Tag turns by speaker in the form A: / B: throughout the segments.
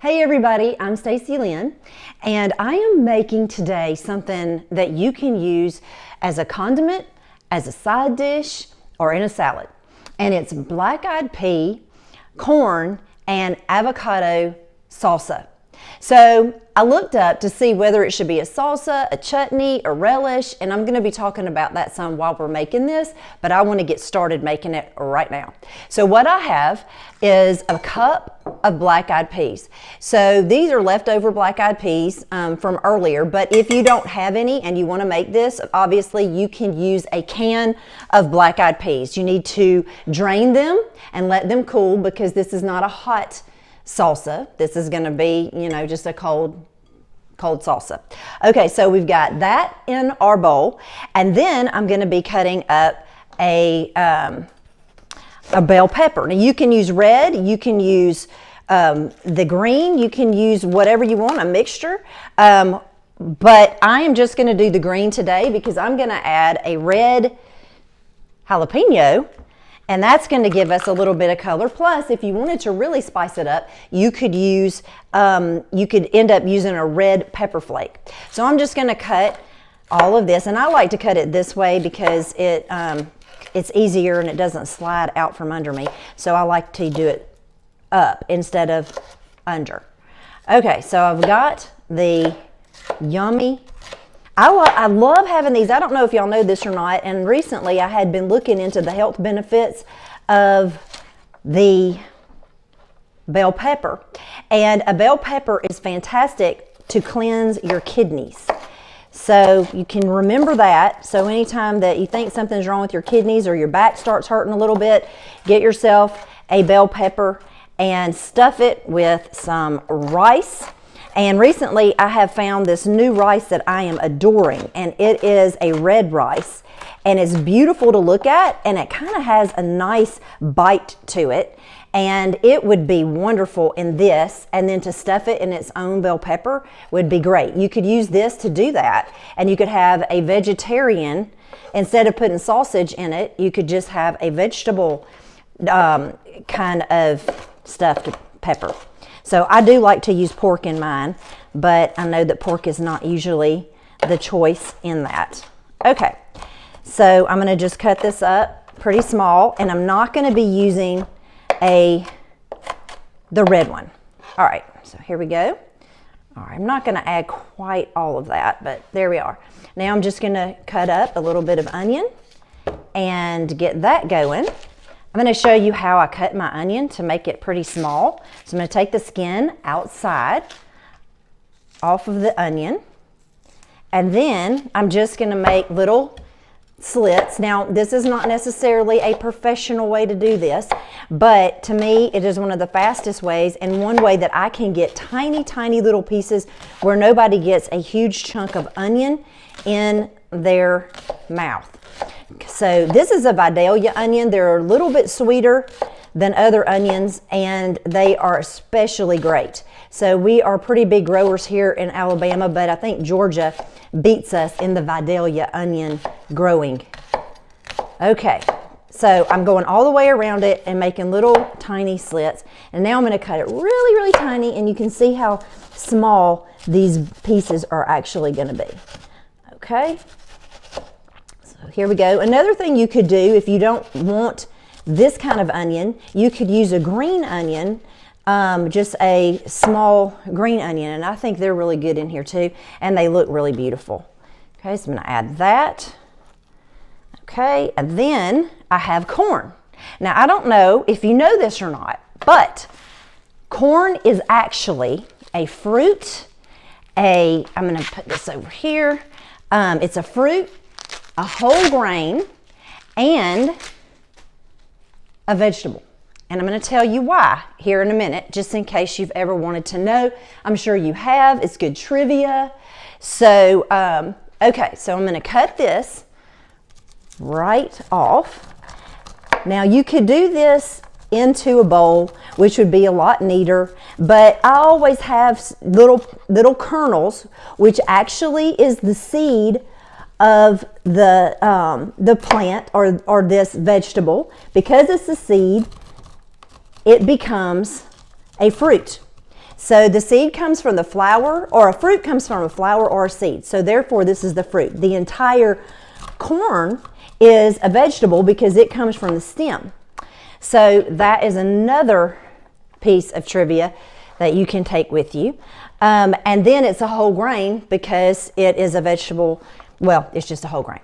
A: Hey everybody, I'm Stacy Lynn, and I am making today something that you can use as a condiment, as a side dish, or in a salad. And it's black-eyed pea, corn, and avocado salsa. So I looked up to see whether it should be a salsa, a chutney, a relish, and I'm going to be talking about that some while we're making this, but I want to get started making it right now. So what I have is a cup of black-eyed peas. So these are leftover black-eyed peas from earlier, but if you don't have any and you want to make this, obviously you can use a can of black-eyed peas. You need to drain them and let them cool because this is not a hot salsa. This is going to be, just a cold salsa. Okay, so we've got that in our bowl, and then I'm going to be cutting up a bell pepper. Now you can use red, you can use the green, you can use whatever you want, a mixture. But I am just going to do the green today because I'm going to add a red jalapeno. And that's going to give us a little bit of color. Plus, if you wanted to really spice it up, you could use, you could end up using a red pepper flake. So I'm just going to cut all of this, and I like to cut it this way because it's easier and it doesn't slide out from under me. So I like to do it up instead of under. Okay, so I've got the yummy. I love having these. I don't know if y'all know this or not, and recently I had been looking into the health benefits of the bell pepper. And a bell pepper is fantastic to cleanse your kidneys. So you can remember that. So anytime that you think something's wrong with your kidneys or your back starts hurting a little bit, get yourself a bell pepper and stuff it with some rice. And recently I have found this new rice that I am adoring, and it is a red rice, and it's beautiful to look at, and it kind of has a nice bite to it, and it would be wonderful in this, and then to stuff it in its own bell pepper would be great. You could use this to do that, and you could have a vegetarian, instead of putting sausage in it, you could just have a vegetable kind of stuffed pepper. So I do like to use pork in mine, but I know that pork is not usually the choice in that. Okay, so I'm going to just cut this up pretty small, and I'm not going to be using the red one. All right, so here we go. All right, I'm not going to add quite all of that, but there we are. Now I'm just going to cut up a little bit of onion and get that going. I'm going to show you how I cut my onion to make it pretty small. So I'm going to take the skin outside off of the onion, and then I'm just going to make little slits. Now this is not necessarily a professional way to do this, but to me it is one of the fastest ways, and one way that I can get tiny little pieces where nobody gets a huge chunk of onion in their mouth. So this is a Vidalia onion. They're a little bit sweeter than other onions, and they are especially great. So we are pretty big growers here in Alabama, but I think Georgia beats us in the Vidalia onion growing. Okay, so I'm going all the way around it and making little tiny slits, and now I'm going to cut it really tiny, and you can see how small these pieces are actually going to be. Okay. Here we go. Another thing you could do if you don't want this kind of onion, you could use a green onion, just a small green onion, and I think they're really good in here too, and they look really beautiful. Okay, so I'm going to add that. Okay, and then I have corn. Now I don't know if you know this or not, but corn is actually a fruit. I'm going to put this over here. It's a fruit, a whole grain, and a vegetable. And I'm going to tell you why here in a minute, just in case you've ever wanted to know. I'm sure you have. It's good trivia. So, okay, so I'm going to cut this right off. Now you could do this into a bowl, which would be a lot neater, but I always have little kernels, which actually is the seed of the plant or this vegetable. Because it's a seed, it becomes a fruit. So the seed comes from the flower, or a fruit comes from a flower or a seed. So therefore, this is the fruit. The entire corn is a vegetable because it comes from the stem. So that is another piece of trivia that you can take with you. And then it's a whole grain because it is a vegetable. Well, it's just a whole grain.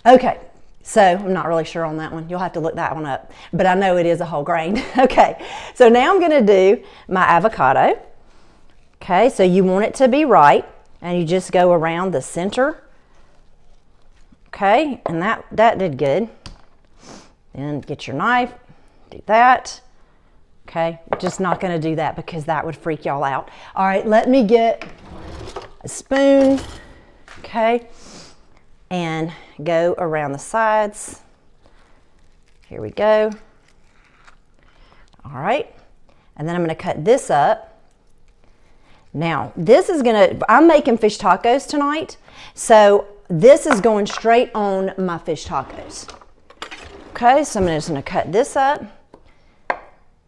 A: Okay, so I'm not really sure on that one. You'll have to look that one up, but I know it is a whole grain. Okay, so now I'm gonna do my avocado. Okay, so you want it to be right, and you just go around the center. Okay, and that did good. Then get your knife, do that. Okay, just not gonna do that because that would freak y'all out. All right, let me get a spoon, okay, and go around the sides. Here we go. All right, and then I'm gonna cut this up. Now, this is I'm making fish tacos tonight, so this is going straight on my fish tacos. Okay, so I'm just gonna cut this up,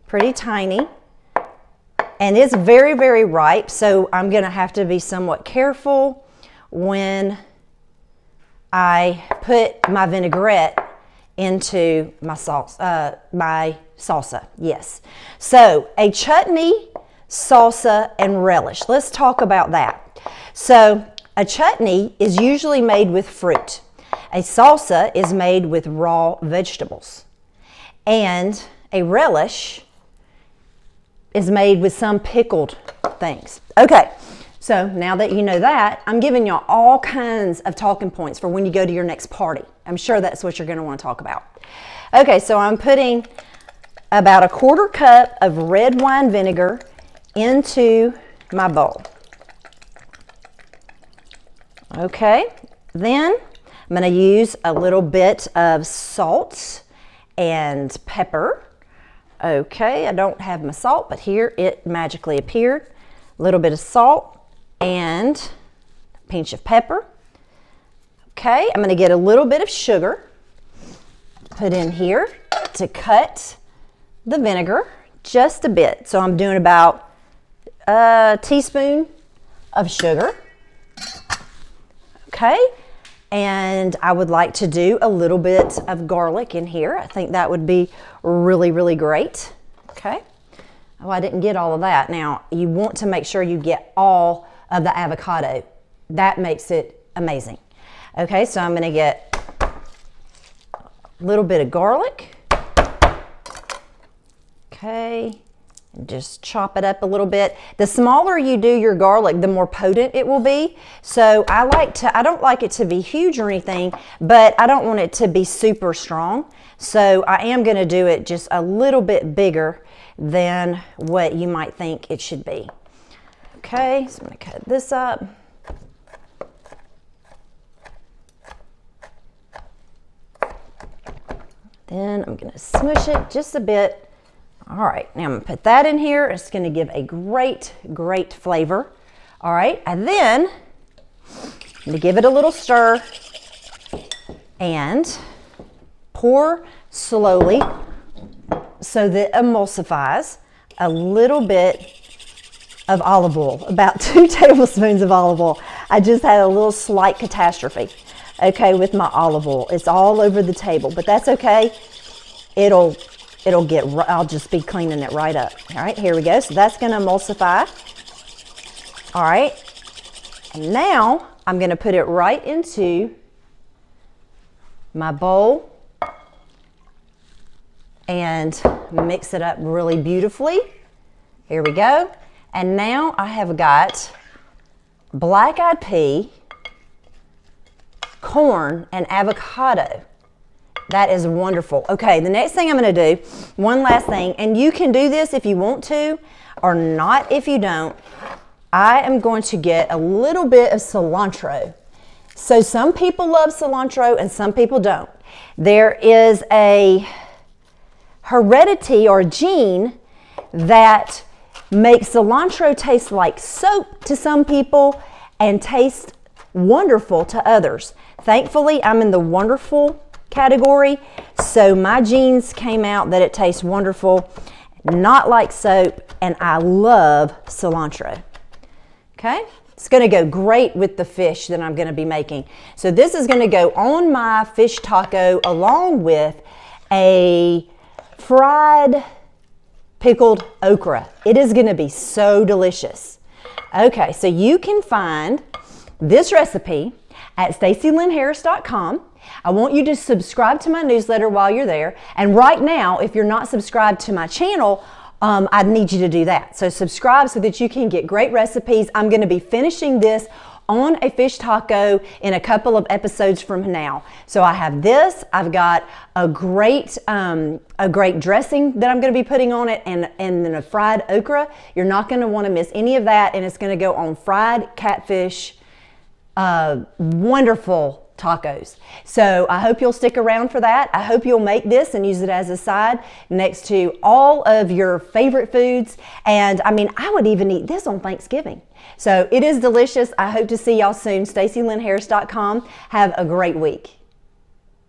A: pretty tiny, and it's very, very ripe, so I'm gonna have to be somewhat careful when I put my vinaigrette into my salsa, yes. So a chutney, salsa, and relish. Let's talk about that. So a chutney is usually made with fruit. A salsa is made with raw vegetables. And a relish is made with some pickled things. Okay, so now that you know that, I'm giving y'all all kinds of talking points for when you go to your next party. I'm sure that's what you're gonna wanna talk about. Okay, so I'm putting about a 1/4 cup of red wine vinegar into my bowl. Okay, then I'm going to use a little bit of salt and pepper. Okay, I don't have my salt, but here it magically appeared. A little bit of salt and a pinch of pepper. Okay, I'm going to get a little bit of sugar, put in here to cut the vinegar just a bit. So I'm doing about a teaspoon of sugar. Okay, and I would like to do a little bit of garlic in here. I think that would be really, really great. Okay, oh, I didn't get all of that. Now, you want to make sure you get all of the avocado. That makes it amazing. Okay, so I'm gonna get a little bit of garlic. Okay, and just chop it up a little bit. The smaller you do your garlic, the more potent it will be. So I don't like it to be huge or anything, but I don't want it to be super strong. So I am gonna do it just a little bit bigger than what you might think it should be. Okay, so I'm gonna cut this up. Then I'm gonna smush it just a bit. All right, now I'm gonna put that in here. It's gonna give a great, great flavor. All right, and then I'm gonna give it a little stir and pour slowly so that it emulsifies a little bit of olive oil, about 2 tablespoons of olive oil. I just had a little slight catastrophe, okay, with my olive oil. It's all over the table, but that's okay. I'll just be cleaning it right up. All right, here we go. So that's gonna emulsify. All right, and now I'm gonna put it right into my bowl and mix it up really beautifully. Here we go. And now I have got black-eyed pea, corn, and avocado. That is wonderful. Okay, the next thing I'm gonna do, one last thing, and you can do this if you want to, or not if you don't. I am going to get a little bit of cilantro. So some people love cilantro and some people don't. There is a heredity or gene that makes cilantro taste like soap to some people and taste wonderful to others. Thankfully, I'm in the wonderful category, so my genes came out that it tastes wonderful. not like soap, and I love cilantro. Okay, it's going to go great with the fish that I'm going to be making. So this is going to go on my fish taco along with a fried pickled okra. It is going to be so delicious. Okay, so you can find this recipe at stacylynnharris.com. I want you to subscribe to my newsletter while you're there. And right now, if you're not subscribed to my channel, I need you to do that. So subscribe so that you can get great recipes. I'm going to be finishing this on a fish taco in a couple of episodes from now. So I have this, I've got a great dressing that I'm going to be putting on it, and then a fried okra. You're not going to want to miss any of that, and it's going to go on fried catfish, wonderful tacos. So I hope you'll stick around for that. I hope you'll make this and use it as a side next to all of your favorite foods. And I mean, I would even eat this on Thanksgiving. So it is delicious. I hope to see y'all soon. StacyLynnHarris.com. Have a great week.